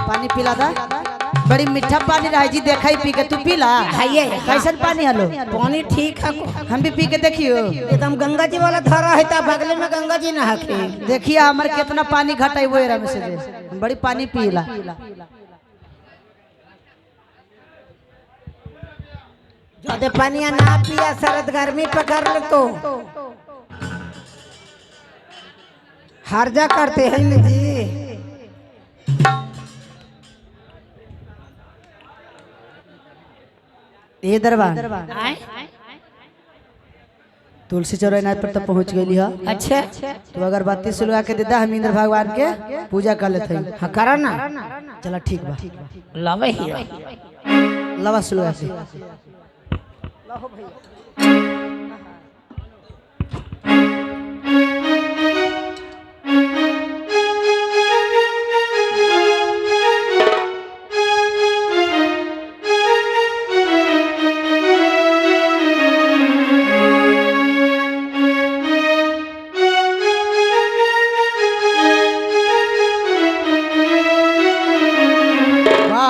पानी पिला दा। बड़ी मीठा पानी रहा जी, देखा ही पी के तू पीला। कैसन पानी हलो? पानी ठीक है, हम भी पी के देखियो। एकदम गंगा जी वाला धारा है, ता बगल में गंगा जी नहा के देखिए हमारे कितना पानी घटाई वो एरा में से दे। बड़ी पानी पीला। ज्यादा पानी ना पिया, शरद गर्मी पकड़ ले तो हर्जा करते हैं न जी। ये दरबार तुलसी चौरानाथ पर तो पहुंच गई है। अच्छा तो अगर बाती सुलगा के देता हम इंद्र भगवान के पूजा कर लेते हैं। हाँ करा ना, चला ठीक बा। लवे ही लवा सुलगा के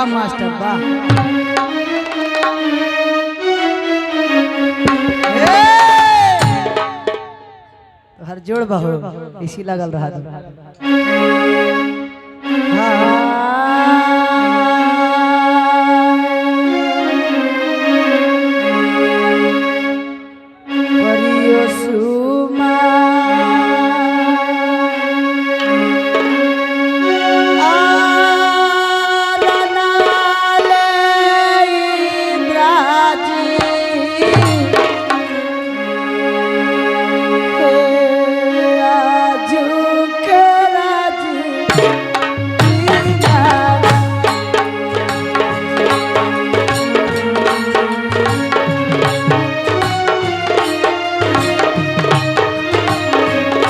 मास्टर वाह। तो हर जोड़ बहो इसी लगल रहा।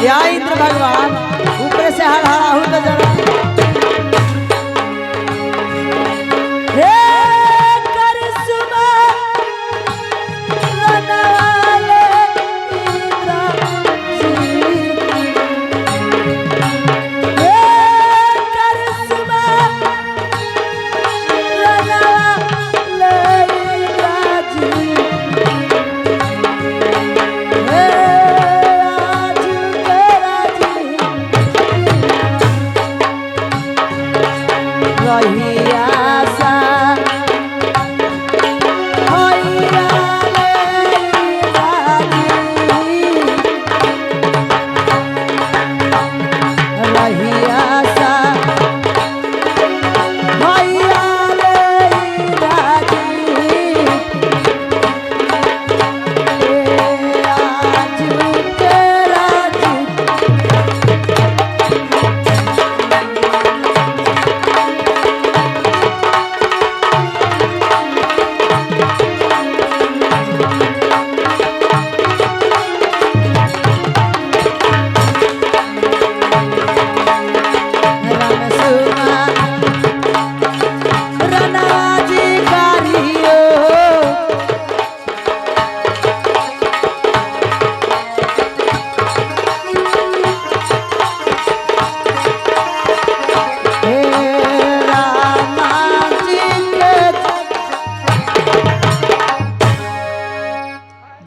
या इंद्र भगवान ऊपर से हर हरा हूँ तो जरा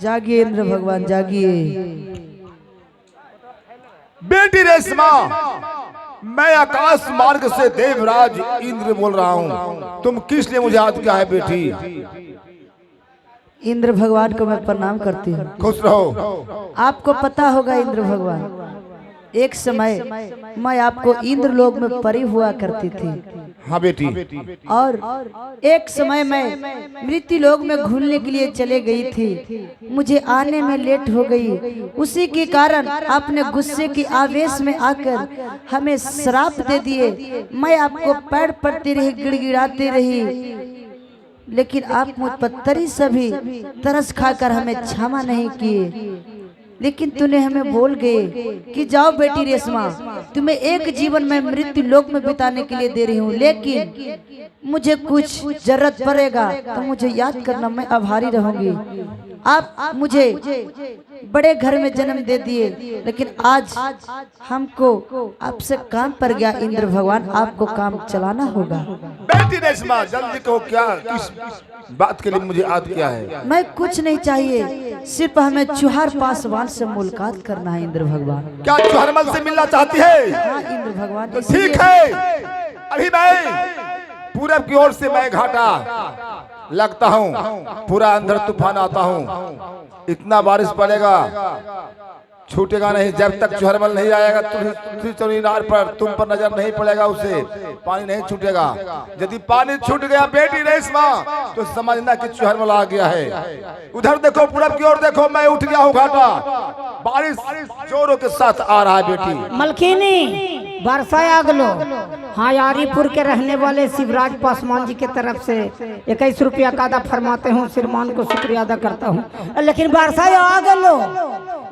जागिए इंद्र भगवान जागिए। बेटी रेशमा, मैं आकाश मार्ग से देवराज इंद्र बोल रहा हूँ। तुम किस लिए मुझे याद किया है बेटी? इंद्र भगवान को मैं प्रणाम करती हूँ। खुश रहो। आपको पता होगा इंद्र भगवान, एक समय मैं आपको इंद्र लोक में परी हुआ करती थी। हाँ बेटी। और एक समय मैं मृत्यु लोक में घूमने के लिए चले गई थी। मुझे आने में लेट हो गई। उसी के कारण आपने गुस्से की आवेश में आकर हमें श्राप दे दिए। मैं आपको पैर पड़ती रही, गिड़गिड़ाती रही, लेकिन आप मुझ पर तरी सभी तरस खाकर हमें क्षमा नहीं किए। लेकिन तूने हमें बोल गए कि जाओ बेटी रेशमा, तुम्हें एक जीवन में मृत्यु लोक में बिताने के लिए दे रही हूँ, लेकिन मुझे कुछ जरूरत पड़ेगा तो मुझे याद करना, मैं आभारी रहूंगी। आप मुझे बड़े घर में जन्म दे दिए, लेकिन आज हमको आपसे काम पड़ गया। इंद्र भगवान, आपको काम चलाना होगा। बेटी रेशमा, जल्दी कहो, क्या किस बात के लिए मुझे याद किया है? मैं कुछ नहीं चाहिए, सिर्फ हमें चुहार पासवान से मुलाकात करना है। इंद्र भगवान, क्या चुहरमल से मिलना चाहती है? हाँ इंद्र भगवान, तो ठीक है, अभी मैं पूरब की ओर से मैं घाटा लगता हूँ, पूरा अंदर तूफान आता हूँ, इतना बारिश पड़ेगा, छूटेगा नहीं जब तक चुहरमल नहीं आएगा। तुलसीनार पर तुम पर नजर नहीं पड़ेगा, उसे पानी नहीं छूटेगा। यदि पानी छूट गया बेटी रेशमा तो समझना कि चुहरमल आ गया है। उधर देखो, पूरब की ओर देखो, मैं उठ गया हूँ घाटा, बारिश जोरों के साथ आ रहा है। बेटी मलकिनी, वर्षा आ गलो। हाँ, यारीपुर के रहने वाले शिवराज पासवान जी के तरफ से 21 रुपया का अदा फरमाते हूँ, श्रीमान को शुक्रिया अदा करता हूँ। लेकिन वर्षा आ गलो,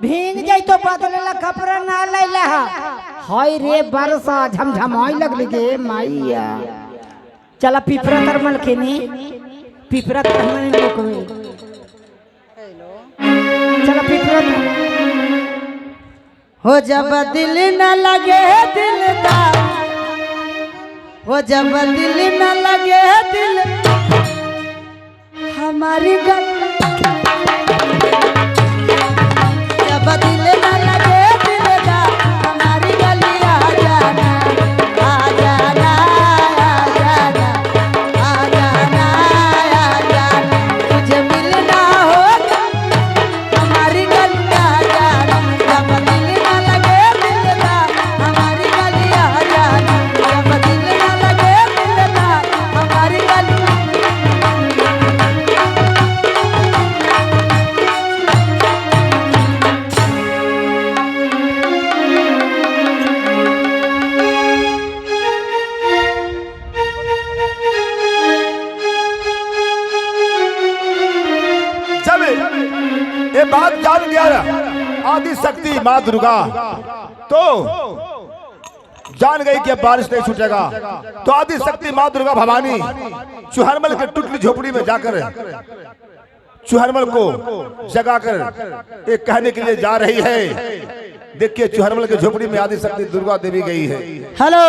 भींग जाई तो बदले कपड़ा ना ले ला। हाय रे वर्षा झमझमाई लगली गे माइया। चला पिपरा तर मलकिनी, पिपरा तर नहीं रोकवे। चला पिपरा हो जब दिल न लगे दिलदार, हो जब दिल न लगे दिल हमारी गल, जब दिल न लगे दिलदार हमारी गली आ जाना, आ जाना, आ जाना, आ जाना, आ जाना, तुझे मिलना होगा हमारी गली आ जाना। जब दिल न लगे दिलदार हमारी गली आ जाना, जब दिल न लगे दिलदार हमारी गली। जब ये बात जान गया आदि शक्ति माँ दुर्गा तो जान गई कि अब बारिश नहीं छूटेगा, तो आदि शक्ति माँ दुर्गा भवानी चुहरमल के टुटली झोपड़ी में जाकर चुहरमल को जगाकर एक कहने के लिए जा रही है। देखिए, चुहरमल के झोपड़ी में आदि शक्ति दुर्गा देवी गई है। हेलो,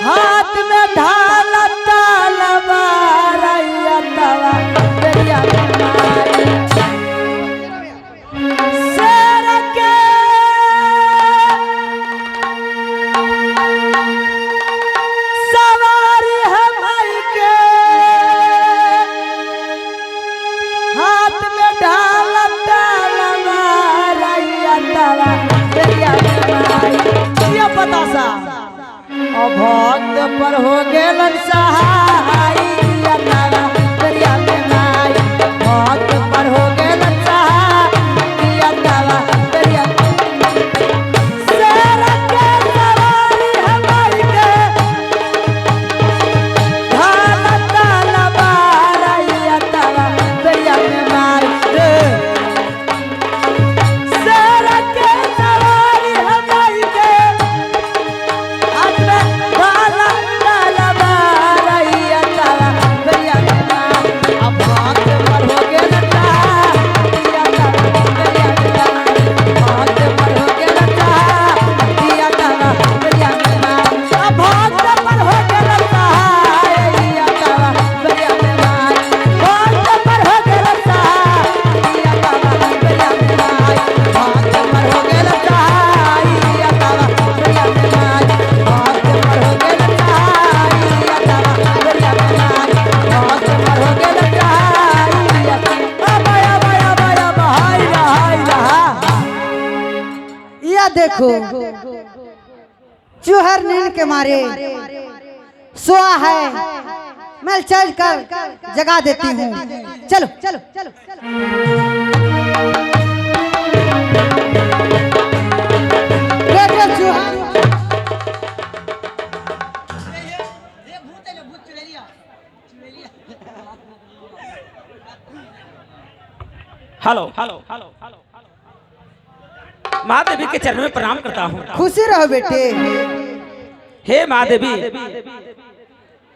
हाथ में ढाला तलवार आइया तवा दरिया मारी, शेर के सवारी है माई के, हाथ में ढाला तलवार आइया तवा दरिया मारी। ये पता सा भक्त पर हो गेलन सहाय, अतावा दरिया में माई, भक्त पर हो गेलन सहाय, अतावा दरिया। शेर के सवारी हमारी के ढाल तलवार, अतावा दरिया में माई, शेर के सवारी हमारी के देखो चूहर नींद के मारे सोआ है, मैं चल कर जगा देती हूँ। चलो चलो चलो हेलो हेलो हेलो हेलो माँ देवी के चरणों में प्रणाम करता हूँ। खुशी रहो बेटे। हे माँ देवी,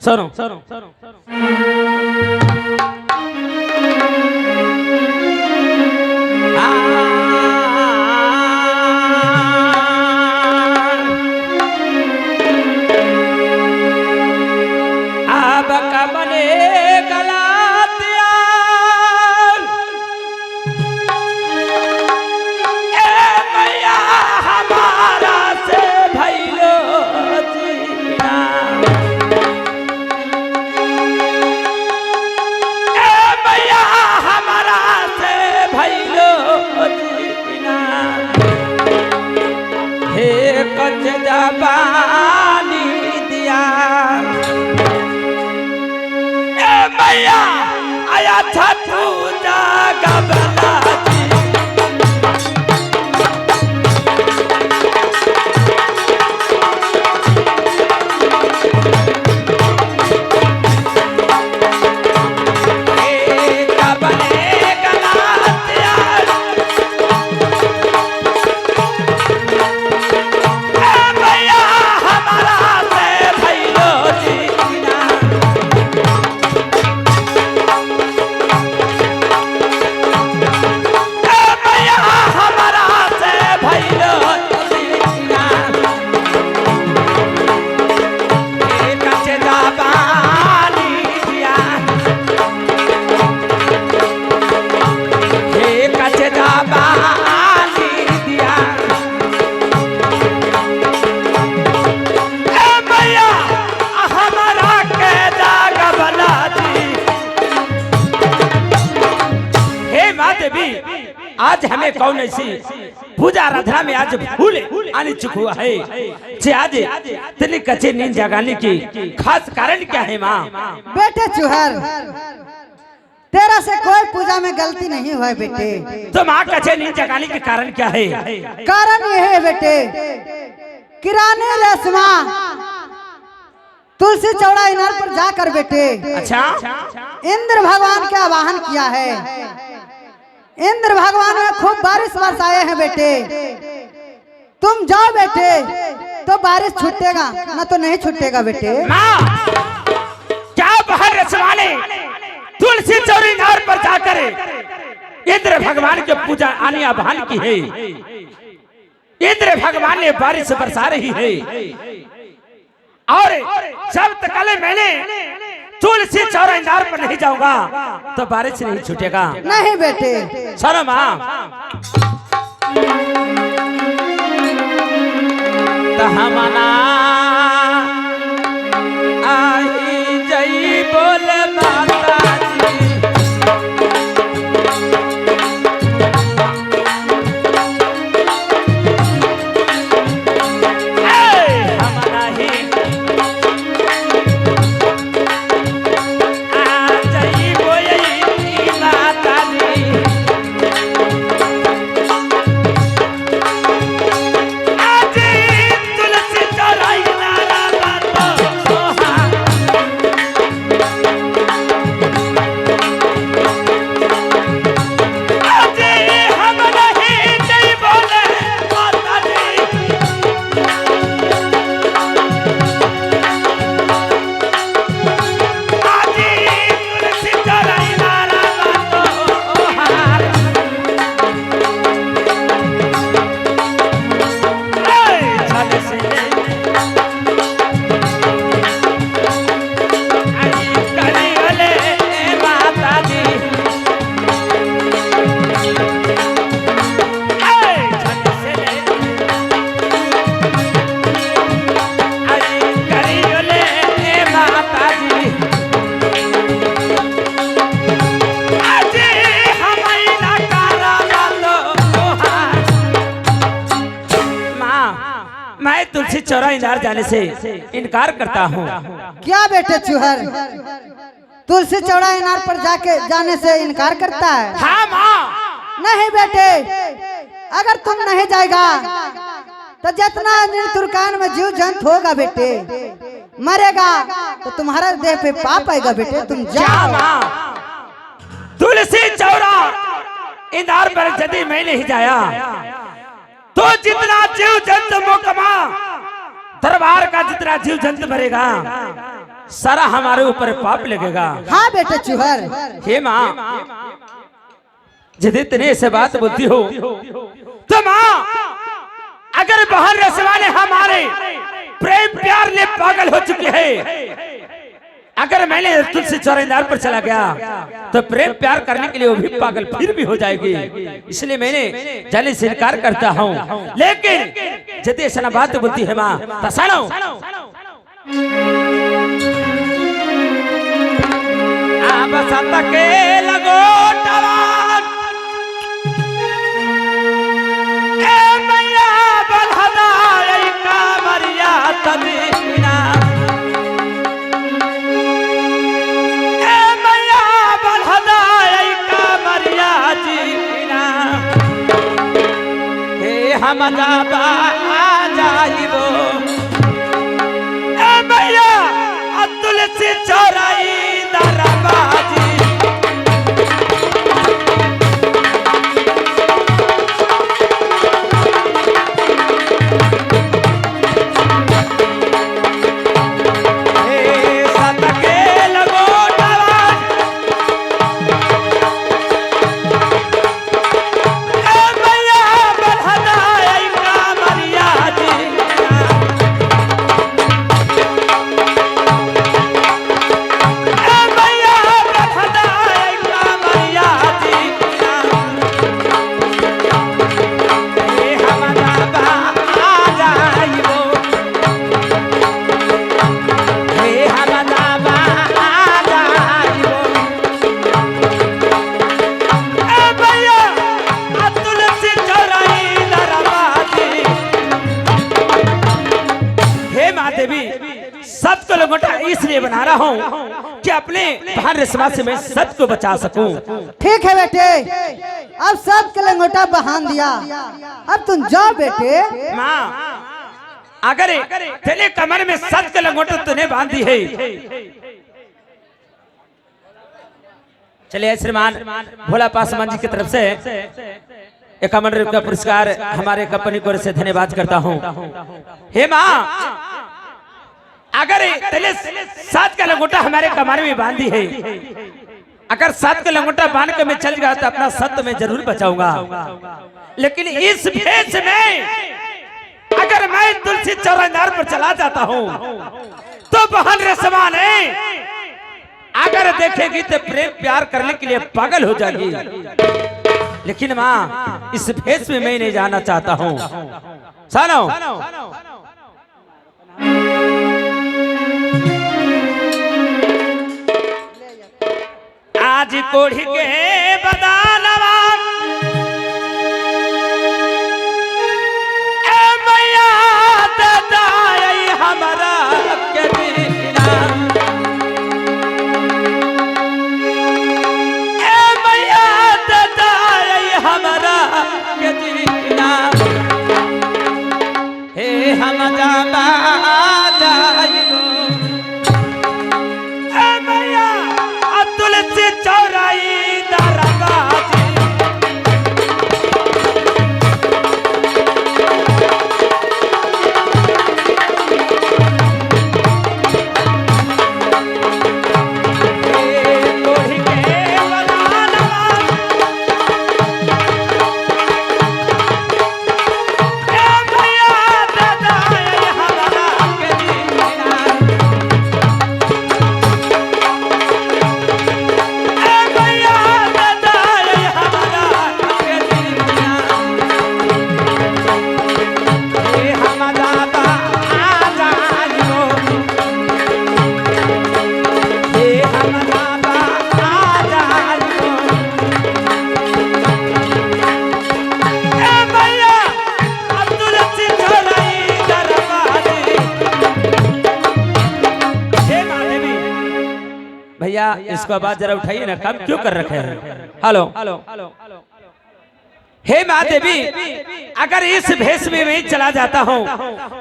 सुनो सुनो सुनो अब कबने गलातिया हमारा से भैलो जीना, भैया हमारा से भैलो जीना, हे कच जबानी दिया भैया आया था तू जागबला आज हमें कौन ऐसी पूजा आराधना में आज भूल आने चुका हुआ है जे आज तेरी कच्चे नींद जगाने की खास कारण क्या है माँ? बेटे चुहर, तेरा से कोई पूजा में गलती नहीं हुआ है बेटे। तो माँ कच्चे नींद जगाने के कारण क्या है? कारण यह है बेटे, किराने रेशमा तुलसी चौड़ा इनार पर जाकर बेटे अच्छा इंद्र भगवान का आवाहन किया है। इंद्र भगवान ने खूब बारिश बरसाए हैं बेटे। तुम जाओ बेटे तो बारिश छूटेगा, ना तो नहीं छूटेगा बेटे। माँ क्या बाहर रचवाने तुलसी चौरी नार पर जाकर इंद्र भगवान के पूजा आने आह्वान की है। इंद्र भगवान ने बारिश बरसा रही है और जब तक मैंने तुलसी चौरा नार पर नहीं जाऊंगा तो बारिश नहीं छूटेगा। नहीं बेटे। सुनो माँ, तहमना आई जई बोल माता जी, हमना ही तुलसी चौरा तुलसी चौरा इनार जाने से इनकार करता हूँ। क्या बेटे चूहर, तुलसी चौड़ा इनार पर जाने से इनकार करता है? हाँ माँ। नहीं बेटे, अगर तुम नहीं जाएगा तो जितना तुर्कान में जीव जंत होगा बेटे, मरेगा तो तुम्हारा देह पे पाप आएगा बेटे, तुम जाओ। तुलसी चौरा इनार पर यदि मैं नहीं जाया तो जितना जीव जंतु मोकमा दरबार का जितना जीव जंतु मरेगा सारा हमारे ऊपर पाप लगेगा। हाँ बेटे चूहर। हे माँ, यदि इतने से बात बोलती हो तो माँ, अगर बहन रसवाने हमारे प्रेम प्यार ने पागल हो चुके हैं, अगर मैंने तुलसी चौराइनार पर चला गया तो प्रेम प्यार करने के लिए वो भी पागल फिर भी हो जाएगी, इसलिए मैंने जाने से इनकार करता हूँ। लेकिन यदि ऐसा बात बोलती है माँ तो सुनो। बसंत के लगो टवान, ए मैया बलहदाई का मरिया तदीना, ए मैया बलहदाई का मरिया जीना, हे हम जाबा जाइबो, ए मैया तुलसी चौराई दरबाजी। इसलिए बना रहा हूँ कि अपने बहन रसवा से मैं सत को बचा सकूं। ठीक है बेटे, अब सत का लंगोटा बहान दिया, अब तुम जाओ बेटे। माँ, अगर तेरे कमर में सत का लंगोटा तूने बांध दी है, चलिए श्रीमान भोला पासवान जी की तरफ से 51 रुपये का पुरस्कार हमारे कंपनी को से धन्यवाद करता हूँ। हे माँ, अगर तेरे साथ का लंगोटा हमारे कमर में बांधी है, अगर साथ का लंगोटा बांध के मैं चल गया तो अपना सत्य में जरूर बचाऊंगा, लेकिन इस भेष में अगर मैं तुलसी चौराइनार पर चला जाता हूँ तो बहन रसवा ने अगर देखेगी तो प्रेम प्यार करने के लिए पागल हो जाएगी। लेकिन माँ, इस भेष में मैं नहीं जाना चाहता हूँ। सुनो, आज कोढ़ी के बदानवा ए मैया दादाई हमारा के दीना, ए मैया दादाई हमारा के दीना, हे हम जाबा जाइबो, ए मैया तुलसी चौराई दरबाजी। भैया इसको आवाज जरा उठाइए ना, काम क्यों कर रखे हैं। हेलो हे माँ देवी, अगर इस भेष में मैं चला जाता हूँ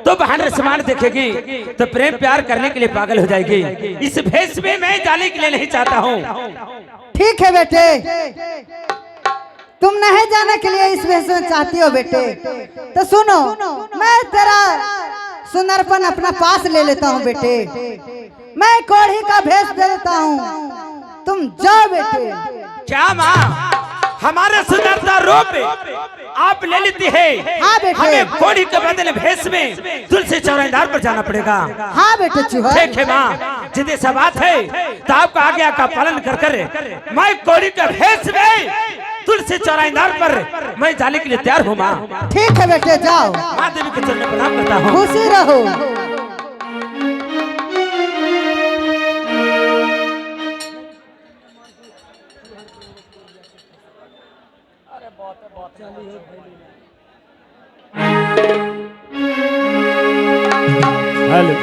तो बहन रसमान देखेगी तो प्रेम प्यार करने के लिए पागल हो जाएगी। इस भेष में मैं जाने के लिए नहीं चाहता हूँ। ठीक है बेटे, तुम नहीं जाने के लिए इस भेष में चाहती हो बेटे, तो सुनो, मैं तेरा सुंदरपन अपना पास ले लेता हूँ बेटे। मैं कोढ़ी का भेष दे देता हूँ, तुम जाओ बेटे। क्या माँ, हमारे सुंदरता रूप आप ले लेती है? हाँ बेटे। हमें कोढ़ी के बदले भेष में तुलसी चौराहेदार पर जाना पड़ेगा। हाँ बेटे चूहा। ठीक है माँ, जितनी सा बात है तो आपका आज्ञा का पालन कर कर मैं कोढ़ी के भेष में तुलसी चौराहेदार पर मैं जाने के लिए तैयार हूँ माँ। ठीक है बेटे, जाओ। माँ देवी के चरणों में प्रणाम करता हूँ। खुशी रहो। हेलो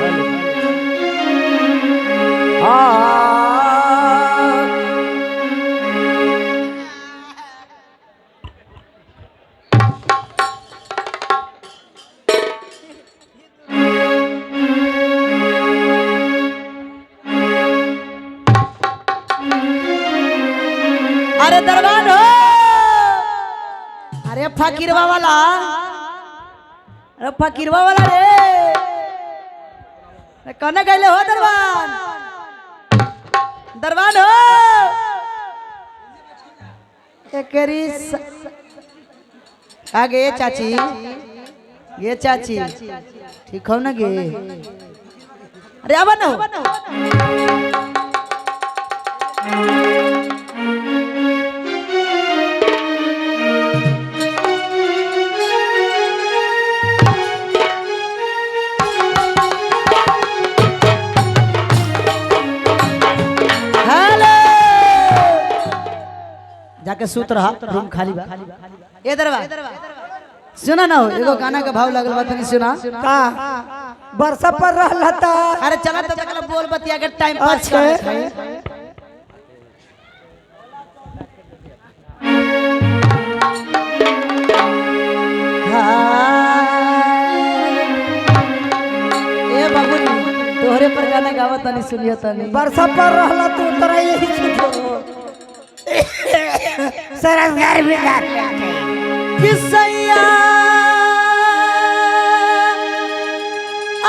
अरे दरबार हो, अरे फकीरवा वाला, अरे फकीरवा वाला रे, कने गए हो दरबार? दरबार हो, एकरी आगे चाची, ये चाची ठीक हो ना गे? अरे अब ना जाके सूत रहा, रूम खाली बा। ये दरबार सुना ना हो, एगो गाना का भाव लगल बा, तनी सुना। का बरसा पर रहला था। अरे चला तो तकला बोल बतिया के टाइम पास कर। ए बाबू तोहरे पर गाना गावा तनी सुनियो तनी। बरसा पर रहला तू तोरा यही छूटो। सरसगार भी गात किसैया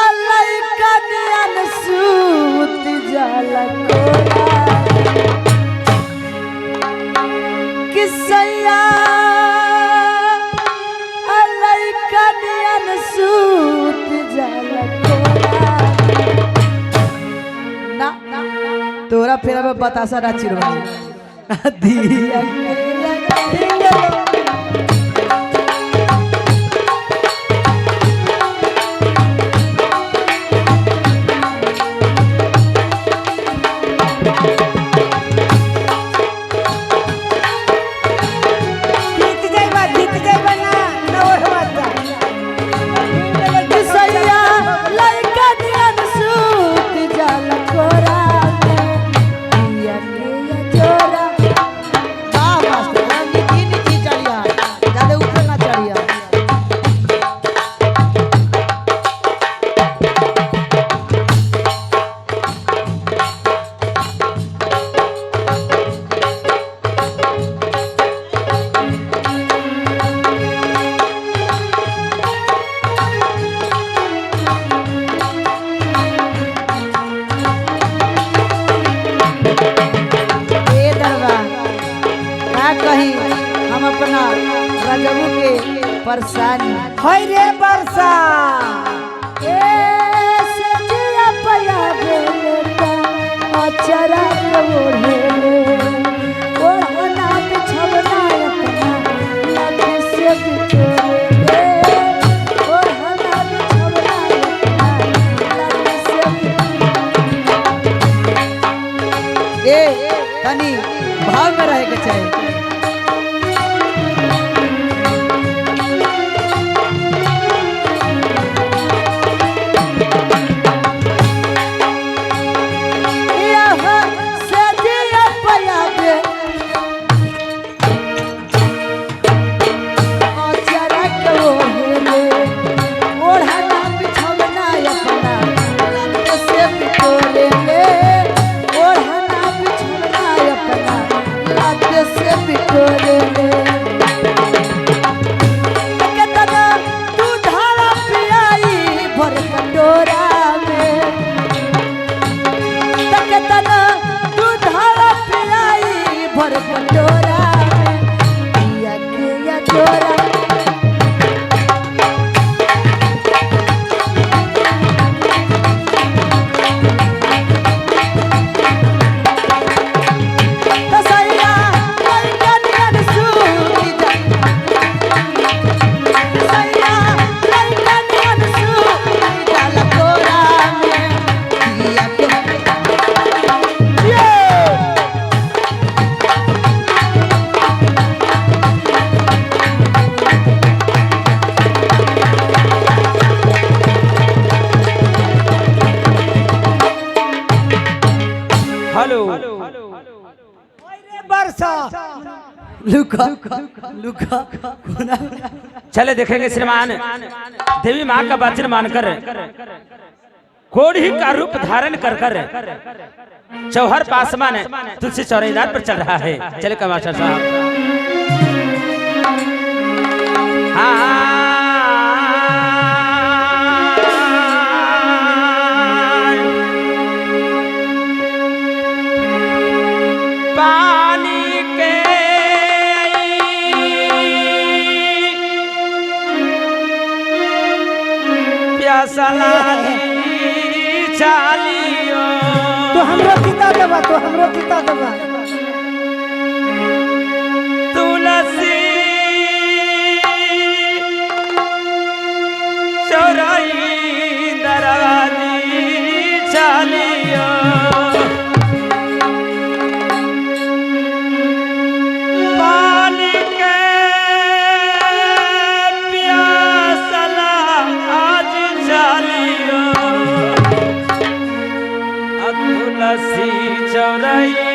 अल्लाह का ध्यान सूत जाला कोरा। किसैया अल्लाह का ध्यान सूत जाला कोरा। ना तोरा फेरा में बतासा ना चिरवाई दिया के लगा कहीं हम अपना रजबू के परेशानी होय रे बरसा ऐसे जिया पया बेटा अचरा के ओढ़े ओढ़ना बिछवना अपना लग से बिछोड़े ओढ़ना बिछवना अपना लग से ए तनी भाव में रहे के चाहिए। से बरसा लुका लुका चले देखेंगे श्रीमान देवी माँ का वचन मानकर कोढ़ी का रूप धारण कर कर चौहर पासमान तुलसी चौराहीदार पर चल रहा है। चले कमास्टर साहब। पानी के प्यासा चालियो तो हमरो पिता देवा तुलसी चौराही दरवाजी चालियो पानी के प्यासला आज चालियो तुलसी चौराही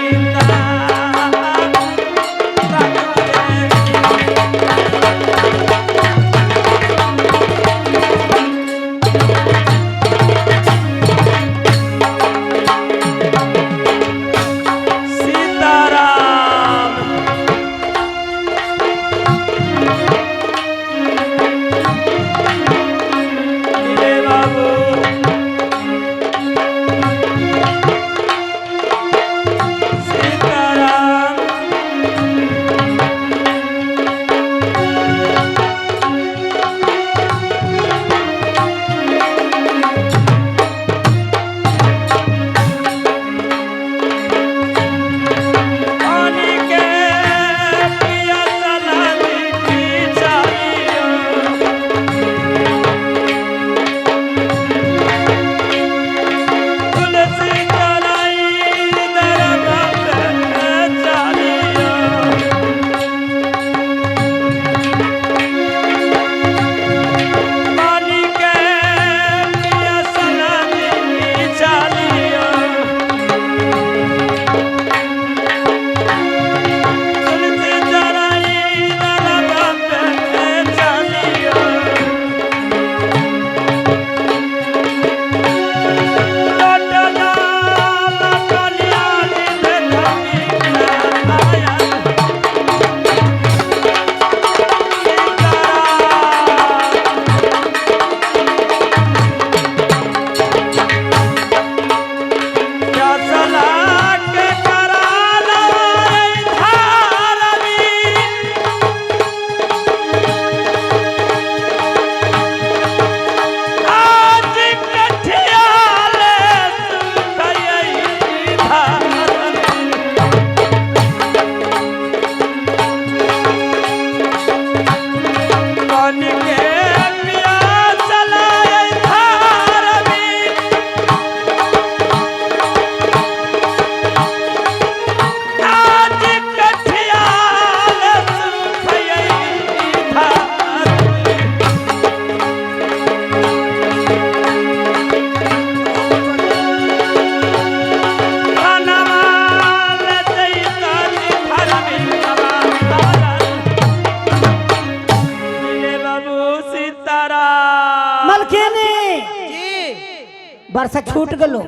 बरसा छूट गलो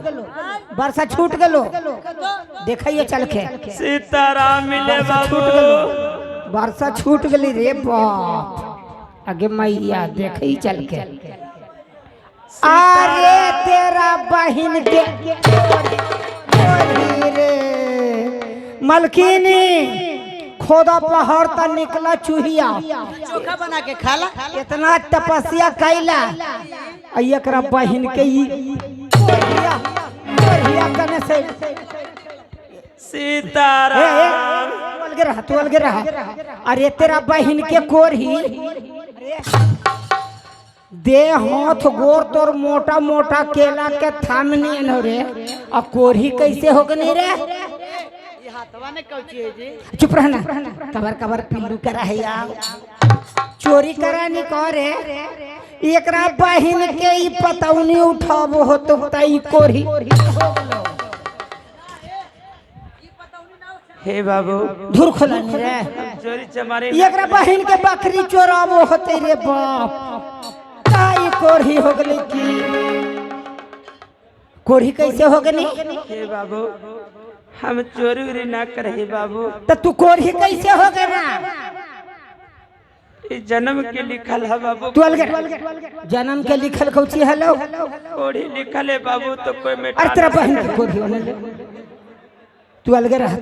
बरसा छूट गलो देखिए चल के सीताराम मिले बाबू बरसा छूट गली रे बाप आगे मैया देखी चल के अरे तेरा बहन के रे मलकिनी खोदा पहाड़ तक निकला चूहिया चोखा बना के खाला इतना तपस्या कैला एकरा बहन के कने से सीताराम तू अलगे रहा अरे तेरा बहन के कोरही दे हाथ गोर तोर मोटा मोटा केला के थामनी न रे आ कोरही कैसे हो गनी रे चुप रहना कबर कबर पिल्लू करा है यार चोरी करानी करे एकरा बहन के ई पतौनी उठाबो हो तो तई कोरही हे बाबू धुर खोला नहीं रे चोरी चमारी एकरा बहन के बकरी चोरावो होते रे बाप काई कोढ़ी हो गली की कोढ़ी कैसे हो गनी हे बाबू हम चोरी उरी ना करे बाबू तो तू कोढ़ी कैसे हो गना ये जन्म के लिखल है बाबू तू अलग जन्म के लिखल कौची हेलो कोड़ी लिखल है बाबू तो कोई में अरे तेरा बहन की कोढ़ी होने ले तू अलग रह